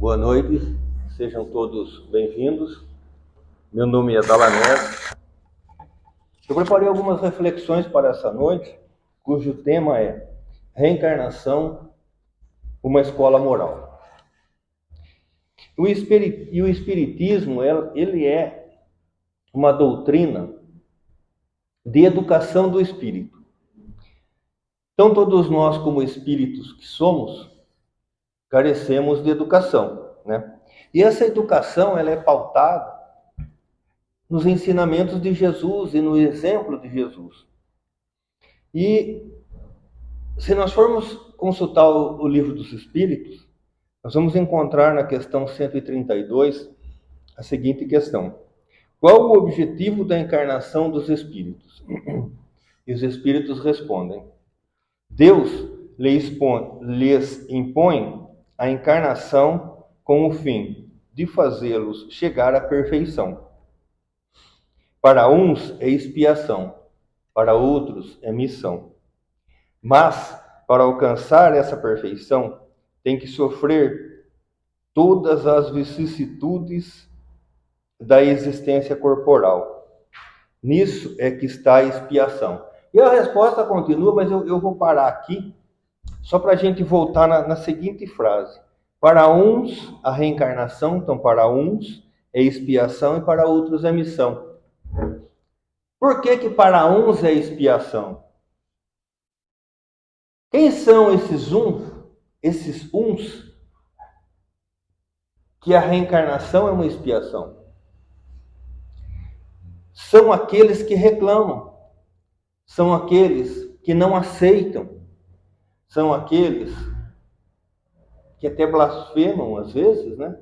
Boa noite, sejam todos bem-vindos. Meu nome é Dalanés. Eu preparei algumas reflexões para essa noite, cujo tema é Reencarnação, uma escola moral. O Espiritismo, ele é uma doutrina de educação do espírito. Então, todos nós, como espíritos que somos, carecemos de educação, né? E essa educação, ela é pautada nos ensinamentos de Jesus e no exemplo de Jesus. E se nós formos consultar o Livro dos Espíritos, nós vamos encontrar na questão 132 a seguinte questão: qual o objetivo da encarnação dos espíritos? E os espíritos respondem: Deus lhes impõe a encarnação com o fim de fazê-los chegar à perfeição. Para uns é expiação, para outros é missão. Mas, para alcançar essa perfeição, tem que sofrer todas as vicissitudes da existência corporal. Nisso é que está a expiação. E a resposta continua, mas eu vou parar aqui, só para a gente voltar na seguinte frase. Para uns, a reencarnação, então para uns é expiação e para outros é missão. Por que para uns é expiação? Quem são esses uns, que a reencarnação é uma expiação? São aqueles que reclamam, são aqueles que não aceitam, são aqueles que até blasfemam às vezes, né?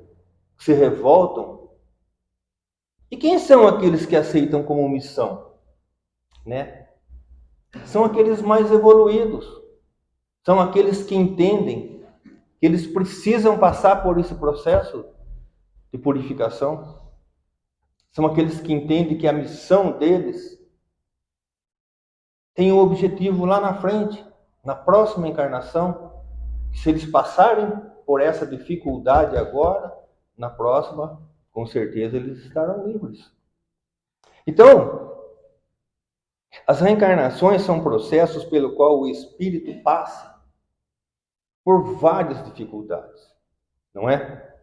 Que se revoltam. E quem são aqueles que aceitam como missão, né? São aqueles mais evoluídos, são aqueles que entendem que eles precisam passar por esse processo de purificação. São aqueles que entendem que a missão deles tem um objetivo lá na frente, na próxima encarnação, que se eles passarem por essa dificuldade agora, na próxima, com certeza eles estarão livres. Então, as reencarnações são processos pelo qual o espírito passa por várias dificuldades, não é?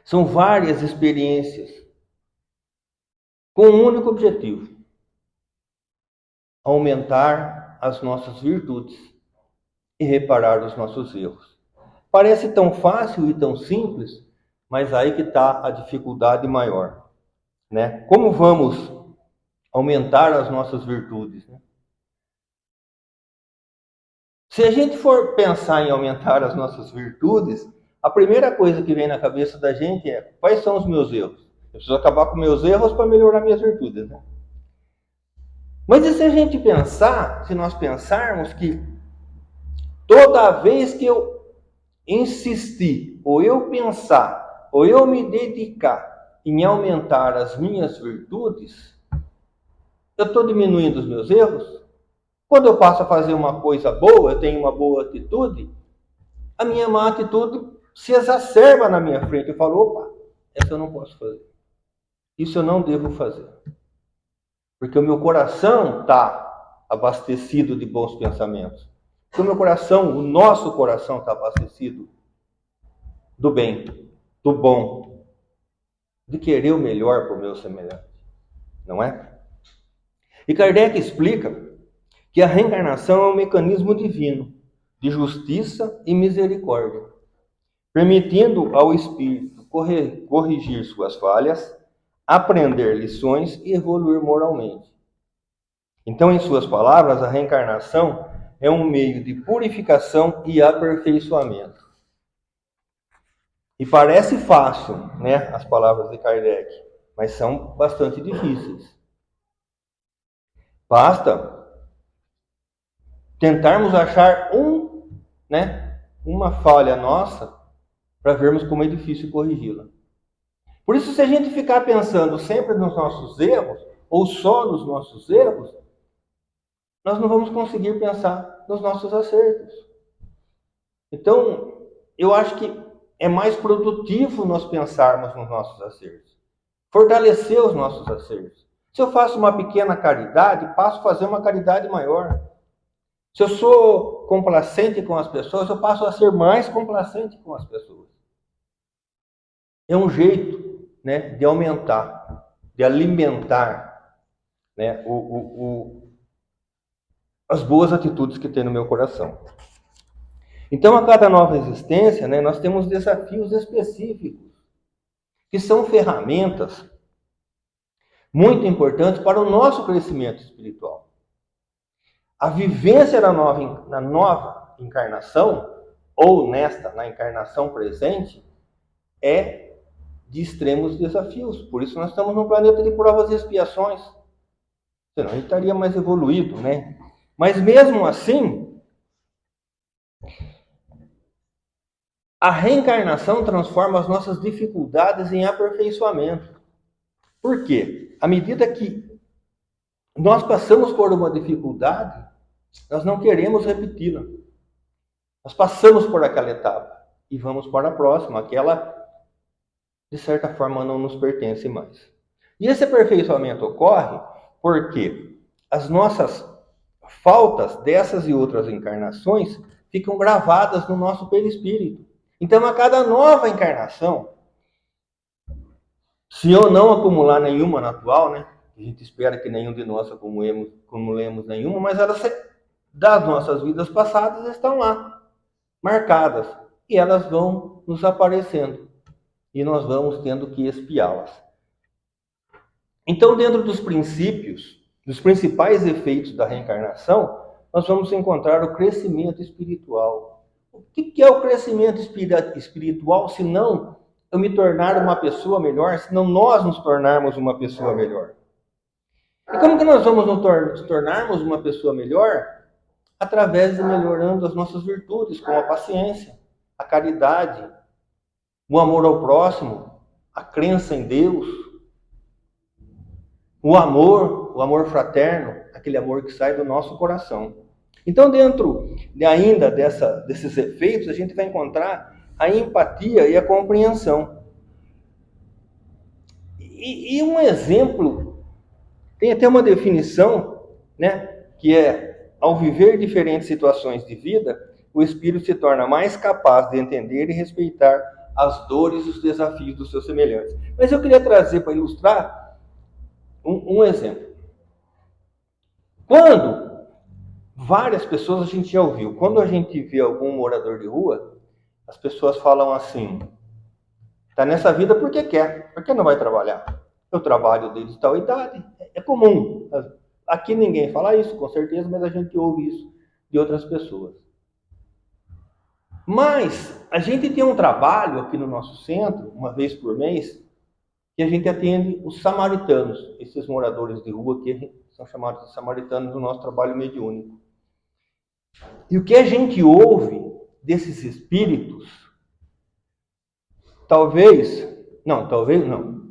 São várias experiências com um único objetivo: aumentar as nossas virtudes e reparar os nossos erros. Parece tão fácil e tão simples, mas aí que está a dificuldade maior, né? Como vamos aumentar as nossas virtudes, né? Se a gente for pensar em aumentar as nossas virtudes, a primeira coisa que vem na cabeça da gente é: quais são os meus erros? Eu preciso acabar com meus erros para melhorar minhas virtudes, né? Mas e se a gente pensar, se nós pensarmos que toda vez que eu insistir, ou eu pensar, ou eu me dedicar em aumentar as minhas virtudes, eu estou diminuindo os meus erros? Quando eu passo a fazer uma coisa boa, eu tenho uma boa atitude, a minha má atitude se exacerba na minha frente. Eu falo: opa, essa eu não posso fazer. Isso eu não devo fazer. Porque o meu coração está abastecido de bons pensamentos. Porque o meu coração, o nosso coração está abastecido do bem, do bom, de querer o melhor para o meu semelhante. Não é? E Kardec explica que a reencarnação é um mecanismo divino de justiça e misericórdia, permitindo ao espírito corrigir suas falhas, aprender lições e evoluir moralmente. Então, em suas palavras, a reencarnação é um meio de purificação e aperfeiçoamento. E parece fácil, né, as palavras de Kardec, mas são bastante difíceis. Basta tentarmos achar uma falha nossa para vermos como é difícil corrigi-la. Por isso, se a gente ficar pensando sempre nos nossos erros, ou só nos nossos erros, nós não vamos conseguir pensar nos nossos acertos. Então, eu acho que é mais produtivo nós pensarmos nos nossos acertos, fortalecer os nossos acertos. Se eu faço uma pequena caridade, passo a fazer uma caridade maior. Se eu sou complacente com as pessoas, eu passo a ser mais complacente com as pessoas. É um jeito, né, de aumentar, de alimentar, né, as boas atitudes que tem no meu coração. Então, a cada nova existência, né, nós temos desafios específicos, que são ferramentas muito importantes para o nosso crescimento espiritual. A vivência na nova encarnação, ou na encarnação presente, é de extremos desafios. Por isso nós estamos num planeta de provas e expiações. Senão a gente estaria mais evoluído, né? Mas mesmo assim, a reencarnação transforma as nossas dificuldades em aperfeiçoamento. Por quê? À medida que nós passamos por uma dificuldade, nós não queremos repeti-la. Nós passamos por aquela etapa e vamos para a próxima, aquela, de certa forma, não nos pertence mais. E esse aperfeiçoamento ocorre porque as nossas faltas dessas e outras encarnações ficam gravadas no nosso perispírito. Então, a cada nova encarnação, se eu não acumular nenhuma na atual, né? A gente espera que nenhum de nós acumulemos nenhuma, mas elas das nossas vidas passadas estão lá, marcadas, e elas vão nos aparecendo, e nós vamos tendo que expiá-las. Então, dentro dos princípios, dos principais efeitos da reencarnação, nós vamos encontrar o crescimento espiritual. O que é o crescimento espiritual, se não eu me tornar uma pessoa melhor, se não nós nos tornarmos uma pessoa melhor? E como que nós vamos nos tornarmos uma pessoa melhor? Através de melhorando as nossas virtudes, como a paciência, a caridade, o amor ao próximo, a crença em Deus, o amor fraterno, aquele amor que sai do nosso coração. Então, dentro ainda desses efeitos, a gente vai encontrar a empatia e a compreensão. E um exemplo, tem até uma definição, né, que é, ao viver diferentes situações de vida, o espírito se torna mais capaz de entender e respeitar as dores e os desafios dos seus semelhantes. Mas eu queria trazer para ilustrar um exemplo. Quando várias pessoas a gente já ouviu, quando a gente vê algum morador de rua, as pessoas falam assim: está nessa vida porque quer, porque não vai trabalhar. Eu trabalho desde tal idade, é comum. Aqui ninguém fala isso, com certeza, mas a gente ouve isso de outras pessoas. Mas a gente tem um trabalho aqui no nosso centro, uma vez por mês, que a gente atende os samaritanos, esses moradores de rua que são chamados de samaritanos no nosso trabalho mediúnico. E o que a gente ouve desses espíritos, talvez não.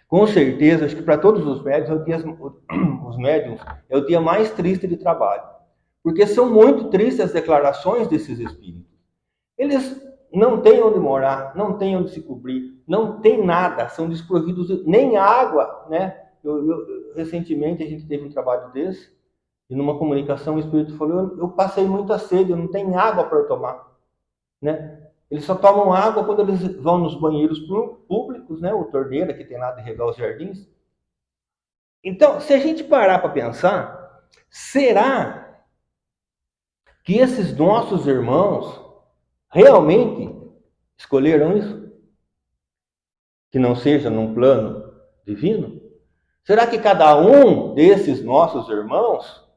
Com certeza, acho que para todos os médiuns, é o dia mais triste de trabalho. Porque são muito tristes as declarações desses espíritos. Eles não têm onde morar, não têm onde se cobrir, não tem nada, são desprovidos, nem água, né? Recentemente a gente teve um trabalho desse, e numa comunicação o espírito falou: eu passei muita sede, eu não tenho água para tomar, né? Eles só tomam água quando eles vão nos banheiros públicos, né? Ou torneira que tem lá de regar os jardins. Então, se a gente parar para pensar, será que esses nossos irmãos realmente escolheram isso? Que não seja num plano divino? Será que cada um desses nossos irmãos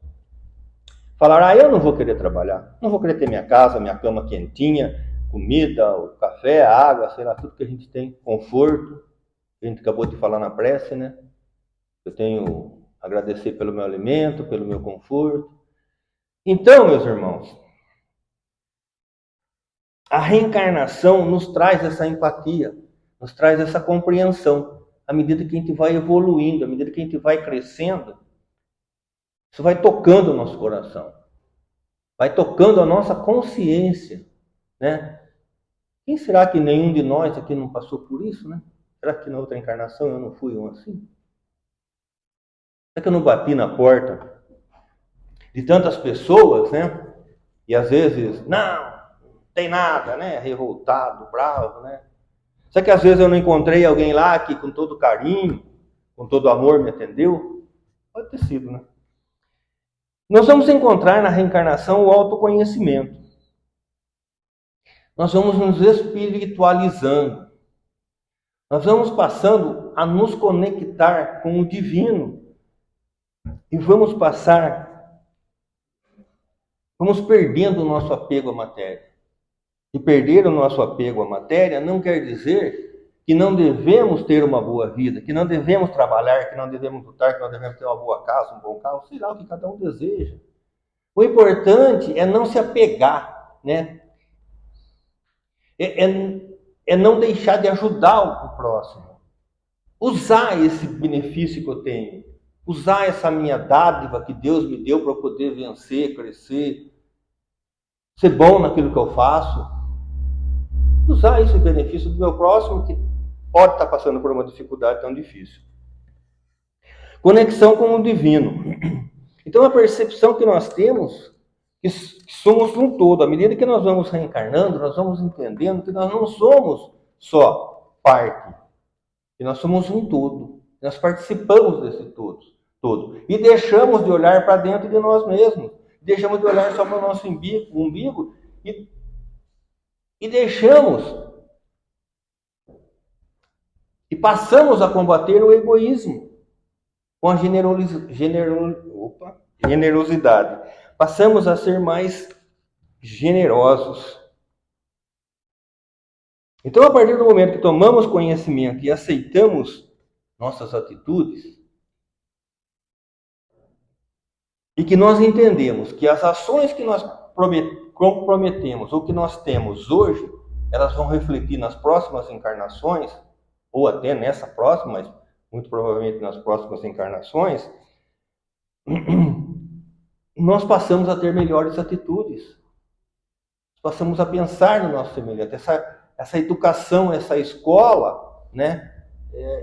falaram: eu não vou querer trabalhar, não vou querer ter minha casa, minha cama quentinha, comida, o café, a água, sei lá, tudo que a gente tem, conforto. A gente acabou de falar na prece, né? Eu tenho a agradecer pelo meu alimento, pelo meu conforto. Então, meus irmãos, a reencarnação nos traz essa empatia, nos traz essa compreensão. À medida que a gente vai evoluindo, à medida que a gente vai crescendo, isso vai tocando o nosso coração, vai tocando a nossa consciência, né? Quem será que nenhum de nós aqui não passou por isso, né? Será que na outra encarnação eu não fui um assim? Será que eu não bati na porta de tantas pessoas, né? E às vezes, não tem nada, né? Revoltado, bravo, né? Será que às vezes eu não encontrei alguém lá que com todo carinho, com todo amor me atendeu? Pode ter sido, né? Nós vamos encontrar na reencarnação o autoconhecimento. Nós vamos nos espiritualizando. Nós vamos passando a nos conectar com o divino. E vamos perdendo o nosso apego à matéria. E perder o nosso apego à matéria não quer dizer que não devemos ter uma boa vida, que não devemos trabalhar, que não devemos lutar, que não devemos ter uma boa casa, um bom carro, sei lá o que cada um deseja. O importante é não se apegar, né? É não deixar de ajudar o próximo. Usar esse benefício que eu tenho. Usar essa minha dádiva que Deus me deu para eu poder vencer, crescer, ser bom naquilo que eu faço. Usar esse benefício do meu próximo que pode estar passando por uma dificuldade tão difícil. Conexão com o divino. Então a percepção que nós temos que somos um todo. À medida que nós vamos reencarnando, nós vamos entendendo que nós não somos só parte, que nós somos um todo. Nós participamos desse todo. E deixamos de olhar para dentro de nós mesmos. Deixamos de olhar só para o nosso umbigo e deixamos e passamos a combater o egoísmo com a generosidade. Passamos a ser mais generosos. Então, a partir do momento que tomamos conhecimento e aceitamos nossas atitudes, e que nós entendemos que as ações que nós comprometemos ou que nós temos hoje, elas vão refletir nas próximas encarnações, ou até nessa próxima, mas muito provavelmente nas próximas encarnações, nós passamos a ter melhores atitudes. Passamos a pensar no nosso semelhante. Essa educação, essa escola, né,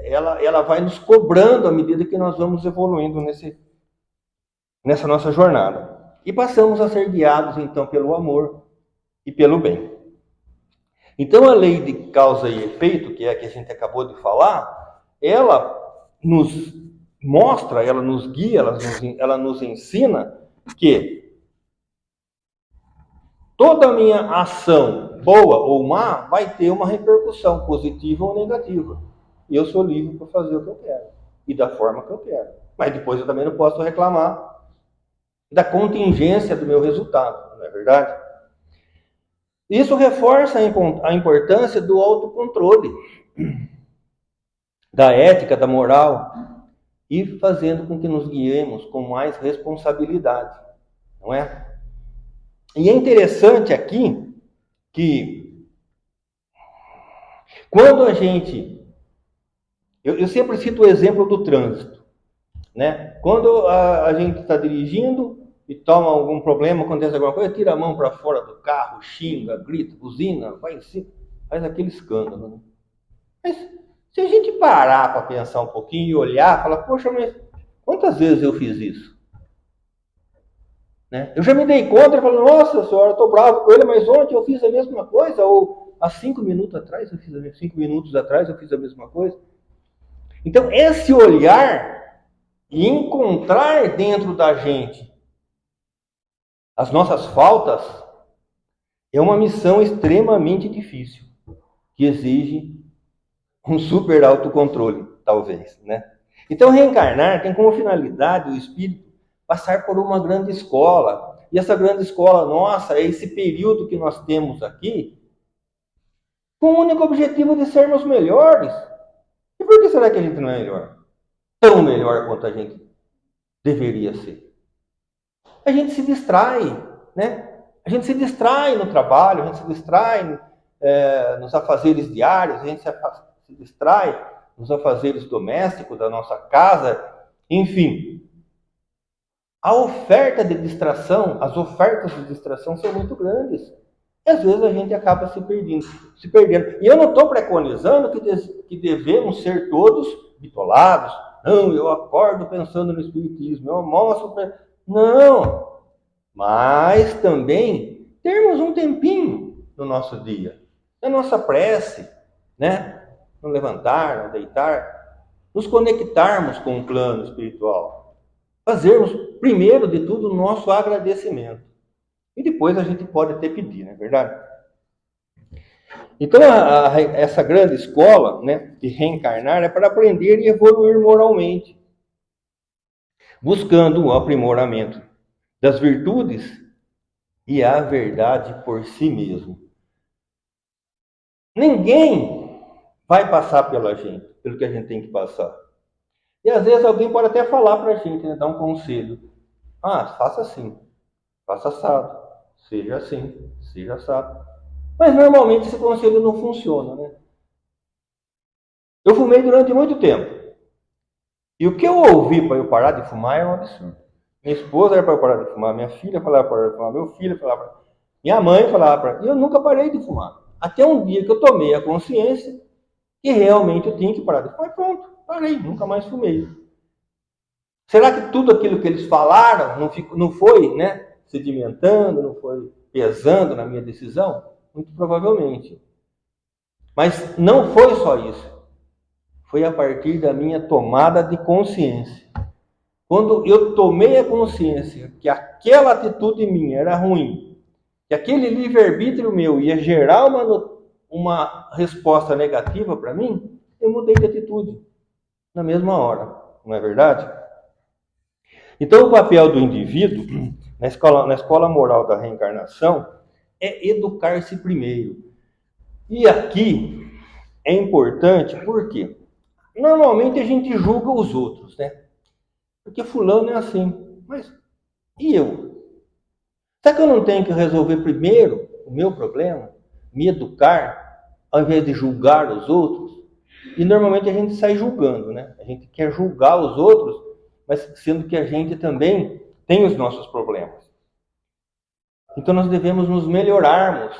ela vai nos cobrando à medida que nós vamos evoluindo nessa nossa jornada. E passamos a ser guiados, então, pelo amor e pelo bem. Então, a lei de causa e efeito, que é a que a gente acabou de falar, ela nos mostra, ela nos guia, ela nos ensina que toda a minha ação, boa ou má, vai ter uma repercussão, positiva ou negativa. E eu sou livre para fazer o que eu quero, e da forma que eu quero. Mas depois eu também não posso reclamar da contingência do meu resultado, não é verdade? Isso reforça a importância do autocontrole, da ética, da moral, e fazendo com que nos guiemos com mais responsabilidade, não é? E é interessante aqui que quando a gente... Eu sempre cito o exemplo do trânsito, né? Quando a gente está dirigindo e toma algum problema, acontece alguma coisa, tira a mão para fora do carro, xinga, grita, buzina, vai em cima, faz aquele escândalo, né? Mas se a gente parar para pensar um pouquinho e olhar, falar, poxa, mas quantas vezes eu fiz isso? Né? Eu já me dei conta e falei, nossa senhora, eu estou bravo com ele, mas ontem eu fiz a mesma coisa, ou há 5 minutos atrás eu fiz a mesma coisa. Então, esse olhar e encontrar dentro da gente as nossas faltas é uma missão extremamente difícil, que exige um super autocontrole, talvez, né? Então, reencarnar tem como finalidade o espírito passar por uma grande escola. E essa grande escola nossa é esse período que nós temos aqui, com o único objetivo de sermos melhores. E por que será que a gente não é melhor? Tão melhor quanto a gente deveria ser. A gente se distrai, né? A gente se distrai no trabalho, a gente se distrai nos afazeres diários, a gente se distrai nos afazeres domésticos da nossa casa, enfim. A oferta de distração, as ofertas de distração são muito grandes. E às vezes a gente acaba se perdendo. E eu não estou preconizando que devemos ser todos bitolados. Não, eu acordo pensando no Espiritismo, eu almoço... Não! Mas também termos um tempinho no nosso dia, na nossa prece, né? No levantar, no deitar, nos conectarmos com o plano espiritual. Fazermos, primeiro de tudo, o nosso agradecimento. E depois a gente pode até pedir, não é verdade? Então, essa grande escola, né, de reencarnar é para aprender e evoluir moralmente, buscando o aprimoramento das virtudes e a verdade por si mesmo. Ninguém vai passar pela gente, pelo que a gente tem que passar. E às vezes alguém pode até falar para a gente, né, dar um conselho. Ah, faça assim, faça assado, seja assim, seja assado. Mas normalmente esse conselho não funciona, né? Eu fumei durante muito tempo. E o que eu ouvi para eu parar de fumar era um absurdo. Minha esposa era para eu parar de fumar, minha filha falava para eu parar de fumar, meu filho falava para... Minha mãe falava para... E eu nunca parei de fumar. Até um dia que eu tomei a consciência que realmente eu tinha que parar de fumar. E pronto, parei, nunca mais fumei. Será que tudo aquilo que eles falaram não foi, né, sedimentando, não foi pesando na minha decisão? Muito provavelmente. Mas não foi só isso. Foi a partir da minha tomada de consciência. Quando eu tomei a consciência que aquela atitude minha era ruim, que aquele livre-arbítrio meu ia gerar uma resposta negativa para mim, eu mudei de atitude na mesma hora, não é verdade? Então, o papel do indivíduo na escola moral da reencarnação é educar-se primeiro. E aqui é importante porque normalmente a gente julga os outros, né? Porque fulano é assim. Mas e eu? Será que eu não tenho que resolver primeiro o meu problema? Me educar, ao invés de julgar os outros? E normalmente a gente sai julgando, né? A gente quer julgar os outros, mas sendo que a gente também tem os nossos problemas. Então nós devemos nos melhorarmos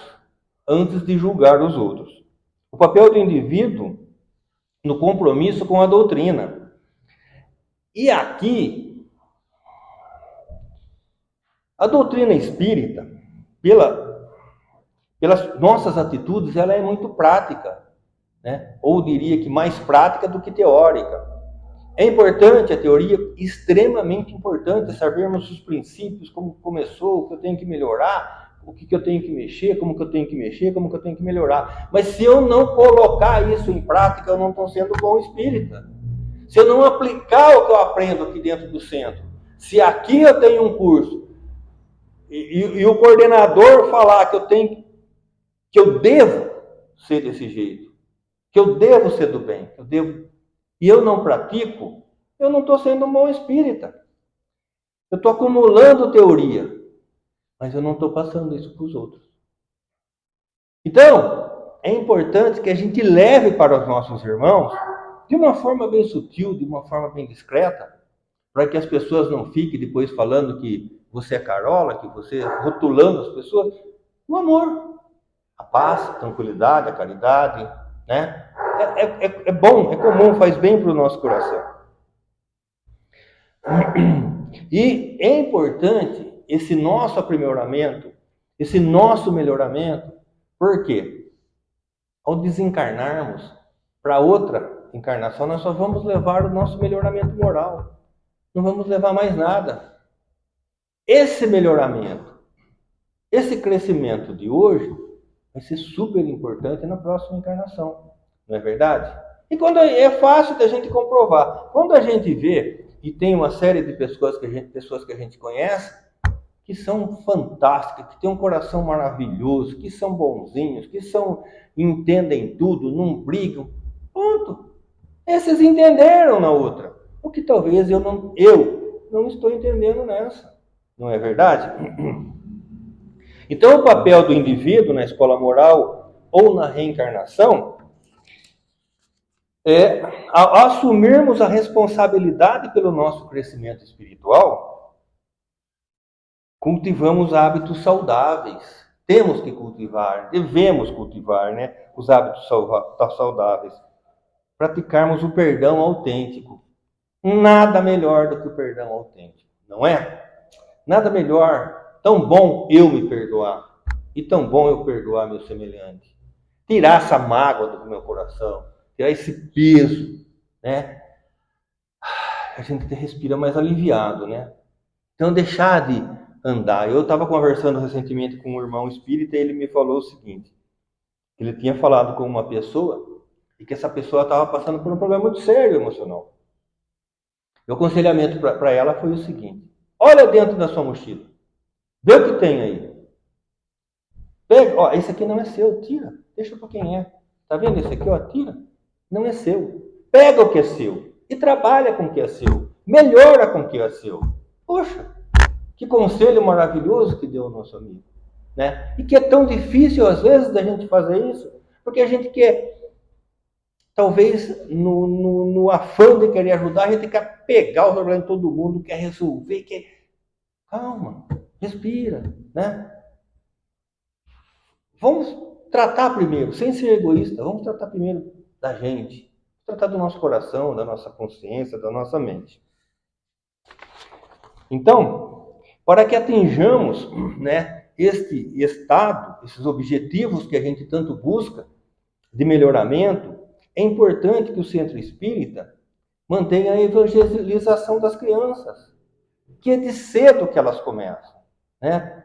antes de julgar os outros. O papel do indivíduo no compromisso com a doutrina. E aqui, a doutrina espírita, pelas nossas atitudes, ela é muito prática, né? Ou diria que mais prática do que teórica. É importante a teoria, extremamente importante, sabermos os princípios, como começou, o que eu tenho que melhorar, o que eu tenho que mexer, como que eu tenho que mexer, como que eu tenho que melhorar. Mas se eu não colocar isso em prática, eu não estou sendo bom espírita. Se eu não aplicar o que eu aprendo aqui dentro do centro, se aqui eu tenho um curso e o coordenador falar que eu devo ser desse jeito, que eu devo ser do bem, e eu não pratico, eu não estou sendo um bom espírita. Eu estou acumulando teoria, mas eu não estou passando isso para os outros. Então, é importante que a gente leve para os nossos irmãos de uma forma bem sutil, de uma forma bem discreta, para que as pessoas não fiquem depois falando que você é carola, que você rotulando as pessoas. O amor, a paz, a tranquilidade, a caridade, né? É bom, é comum, faz bem para o nosso coração. E é importante esse nosso aprimoramento, esse nosso melhoramento, por quê? Ao desencarnarmos para outra encarnação, nós só vamos levar o nosso melhoramento moral. Não vamos levar mais nada. Esse melhoramento, esse crescimento de hoje, vai ser super importante na próxima encarnação. Não é verdade? E quando é fácil da gente comprovar. Quando a gente vê, e tem uma série de pessoas que a gente conhece, que são fantásticas, que têm um coração maravilhoso, que são bonzinhos, que entendem tudo, não brigam. Ponto. Esses entenderam na outra. O que talvez eu não estou entendendo nessa. Não é verdade? Então, o papel do indivíduo na escola moral ou na reencarnação é, ao assumirmos a responsabilidade pelo nosso crescimento espiritual, cultivamos hábitos saudáveis, temos que cultivar, devemos cultivar, né, os hábitos saudáveis. Praticarmos o perdão autêntico. Nada melhor do que o perdão autêntico, não é? Nada melhor, tão bom eu me perdoar e tão bom eu perdoar meu semelhante. Tirar essa mágoa do meu coração, tirar esse peso, né? A gente respira mais aliviado, né? Então deixar de andar. Eu estava conversando recentemente com um irmão espírita e ele me falou o seguinte: ele tinha falado com uma pessoa e que essa pessoa estava passando por um problema muito sério emocional. O aconselhamento para ela foi o seguinte: olha dentro da sua mochila, vê o que tem aí. Pega, ó, esse aqui não é seu, tira, deixa para quem é. Tá vendo esse aqui, ó, tira, não é seu. Pega o que é seu e trabalha com o que é seu, melhora com o que é seu. Poxa, que conselho maravilhoso que deu o nosso amigo, né? E que é tão difícil às vezes da gente fazer isso, porque a gente quer, talvez no afã de querer ajudar, a gente quer pegar o problema de todo mundo, quer resolver, quer... Calma, respira, né? Vamos tratar primeiro, sem ser egoísta, vamos tratar primeiro da gente, tratar do nosso coração, da nossa consciência, da nossa mente. Então, para que atinjamos, né, este estado, esses objetivos que a gente tanto busca de melhoramento, é importante que o centro espírita mantenha a evangelização das crianças, que é de cedo que elas começam, né?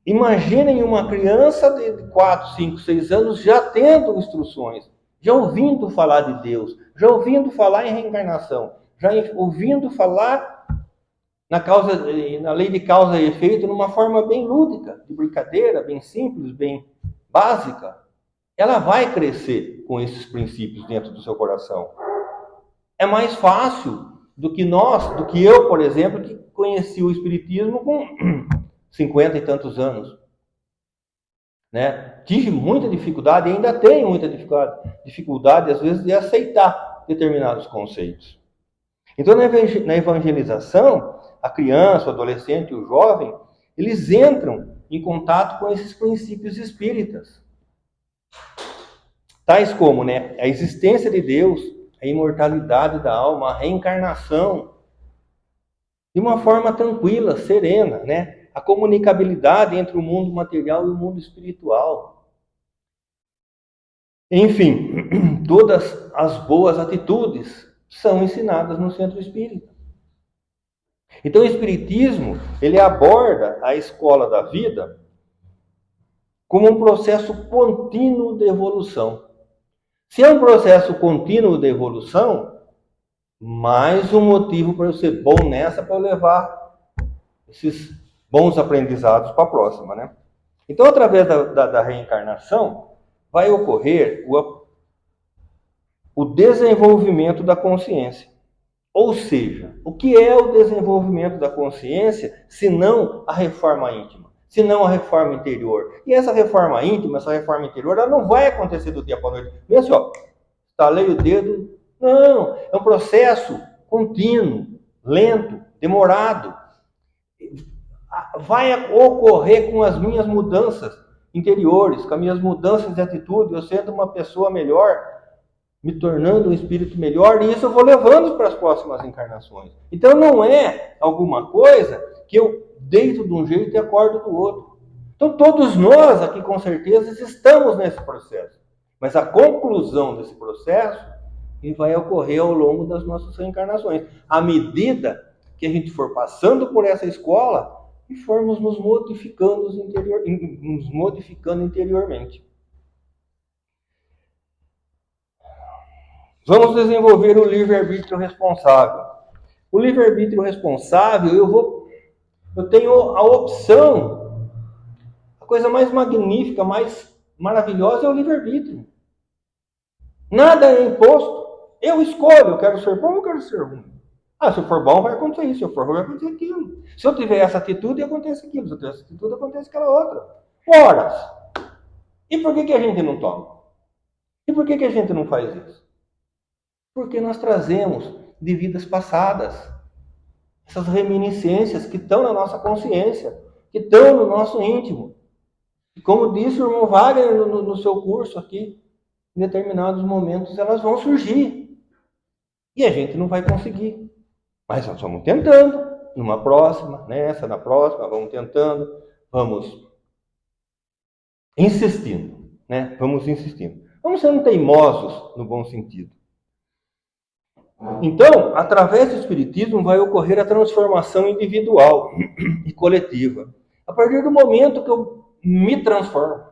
Imaginem uma criança de 4, 5, 6 anos já tendo instruções, já ouvindo falar de Deus, já ouvindo falar em reencarnação, já ouvindo falar na lei de causa e efeito, numa forma bem lúdica, de brincadeira, bem simples, bem básica. Ela vai crescer com esses princípios dentro do seu coração. É mais fácil do que eu, por exemplo, que conheci o Espiritismo com 50 e tantos anos. Né? Tive muita dificuldade e ainda tenho muita dificuldade, às vezes, de aceitar determinados conceitos. Então, na evangelização, a criança, o adolescente, o jovem, eles entram em contato com esses princípios espíritas. Tais como, né, a existência de Deus, a imortalidade da alma, a reencarnação, de uma forma tranquila, serena, né? A comunicabilidade entre o mundo material e o mundo espiritual. Enfim, todas as boas atitudes são ensinadas no centro espírita. Então o Espiritismo, ele aborda a escola da vida como um processo contínuo de evolução. Se é um processo contínuo de evolução, mais um motivo para eu ser bom nessa, para eu levar esses bons aprendizados para a próxima, né? Então, através da reencarnação, vai ocorrer o desenvolvimento da consciência. Ou seja, o que é o desenvolvimento da consciência, se não a reforma íntima, se não a reforma interior? E essa reforma íntima, essa reforma interior, ela não vai acontecer do dia para a noite. Mesmo assim, ó, estalei o dedo. Não, é um processo contínuo, lento, demorado. Vai ocorrer com as minhas mudanças interiores, com as minhas mudanças de atitude, eu sendo uma pessoa melhor, me tornando um espírito melhor, e isso eu vou levando para as próximas encarnações. Então não é alguma coisa que eu deito de um jeito e acordo do outro. Então todos nós aqui com certeza estamos nesse processo. Mas a conclusão desse processo vai ocorrer ao longo das nossas reencarnações. À medida que a gente for passando por essa escola e formos nos modificando interiormente. Vamos desenvolver o livre-arbítrio responsável. O livre-arbítrio responsável, eu tenho a opção, a coisa mais magnífica, mais maravilhosa é o livre-arbítrio. Nada é imposto. Eu escolho, eu quero ser bom ou eu quero ser ruim. Se eu for bom, vai acontecer isso. Se eu for ruim, vai acontecer aquilo. Se eu tiver essa atitude, acontece aquilo. Se eu tiver essa atitude, acontece aquela outra. Horas. E por que a gente não toma? E por que a gente não faz isso? Porque nós trazemos de vidas passadas essas reminiscências que estão na nossa consciência, que estão no nosso íntimo. E como disse o irmão Wagner no seu curso aqui, em determinados momentos elas vão surgir. E a gente não vai conseguir. Mas nós vamos tentando, numa próxima, nessa, na próxima, vamos tentando, vamos insistindo, né? Vamos insistindo. Vamos sendo teimosos no bom sentido. Então, através do Espiritismo vai ocorrer a transformação individual e coletiva. A partir do momento que eu me transformo,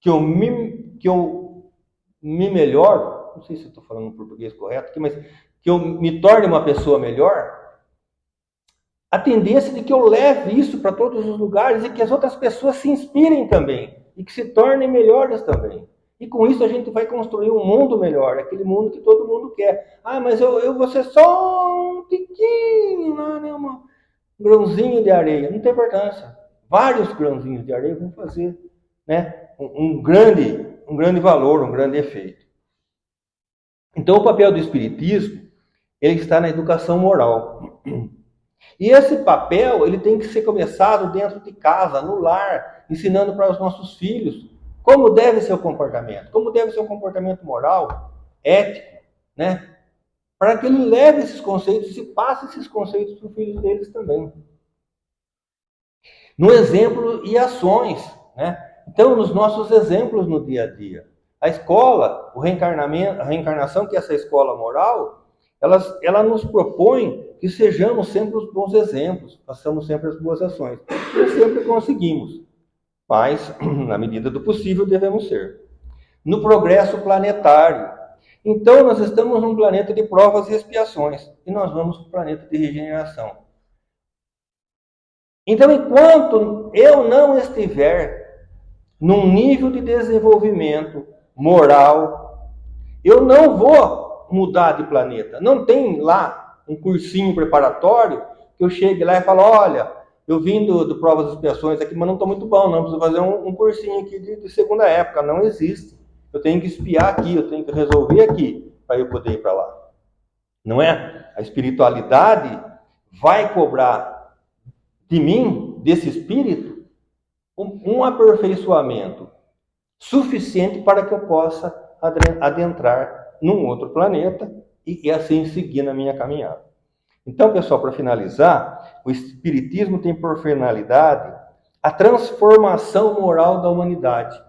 que eu me melhoro, não sei se eu estou falando português correto aqui, mas que eu me torne uma pessoa melhor, a tendência de que eu leve isso para todos os lugares e que as outras pessoas se inspirem também e que se tornem melhores também. E com isso a gente vai construir um mundo melhor, aquele mundo que todo mundo quer. Ah, mas eu vou ser só um tiquinho lá, né? Um grãozinho de areia. Não tem importância. Vários grãozinhos de areia vão fazer, né? um grande valor, um grande efeito. Então o papel do Espiritismo, ele está na educação moral. E esse papel, ele tem que ser começado dentro de casa, no lar, ensinando para os nossos filhos como deve ser o comportamento, como deve ser um comportamento moral, ético, né? Para que ele leve esses conceitos e passe esses conceitos para os filhos deles também. No exemplo e ações, né? Então, nos nossos exemplos no dia a dia. A escola, a reencarnação, que é essa escola moral, ela nos propõe que sejamos sempre os bons exemplos, façamos sempre as boas ações. Nem sempre conseguimos, mas, na medida do possível, devemos ser. No progresso planetário. Então, nós estamos num planeta de provas e expiações, e nós vamos para o planeta de regeneração. Então, enquanto eu não estiver num nível de desenvolvimento moral, eu não vou mudar de planeta. Não tem lá um cursinho preparatório que eu chegue lá e falo, olha, eu vim do Provas e Expiações aqui, mas não estou muito bom, não. Preciso fazer um cursinho aqui de segunda época. Não existe. Eu tenho que espiar aqui, eu tenho que resolver aqui para eu poder ir para lá. Não é? A espiritualidade vai cobrar de mim, desse espírito, um aperfeiçoamento suficiente para que eu possa adentrar num outro planeta e assim seguir na minha caminhada. Então, pessoal, para finalizar, o Espiritismo tem por finalidade a transformação moral da humanidade.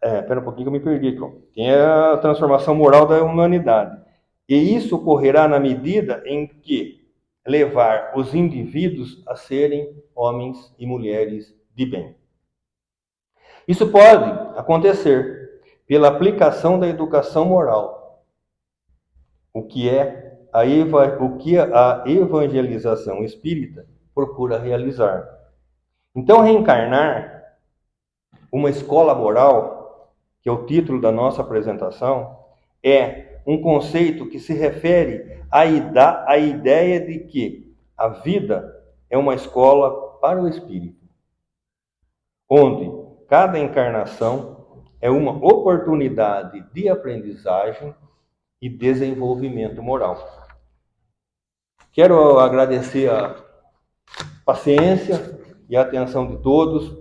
Espera um pouquinho que eu me perdi aqui. Tem a transformação moral da humanidade. E isso ocorrerá na medida em que levar os indivíduos a serem homens e mulheres de bem. Isso pode acontecer pela aplicação da educação moral, o que a evangelização espírita procura realizar. Então, reencarnar, uma escola moral, que é o título da nossa apresentação, é um conceito que se refere à ideia de que a vida é uma escola para o espírito, onde cada encarnação é uma oportunidade de aprendizagem e desenvolvimento moral. Quero agradecer a paciência e a atenção de todos.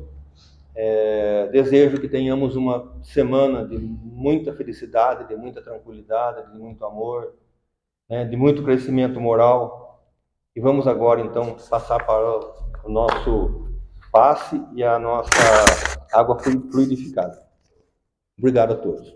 Desejo que tenhamos uma semana de muita felicidade, de muita tranquilidade, de muito amor, né, de muito crescimento moral. E vamos agora, então, passar para o nosso passe e a nossa água fluidificada. Obrigado a todos.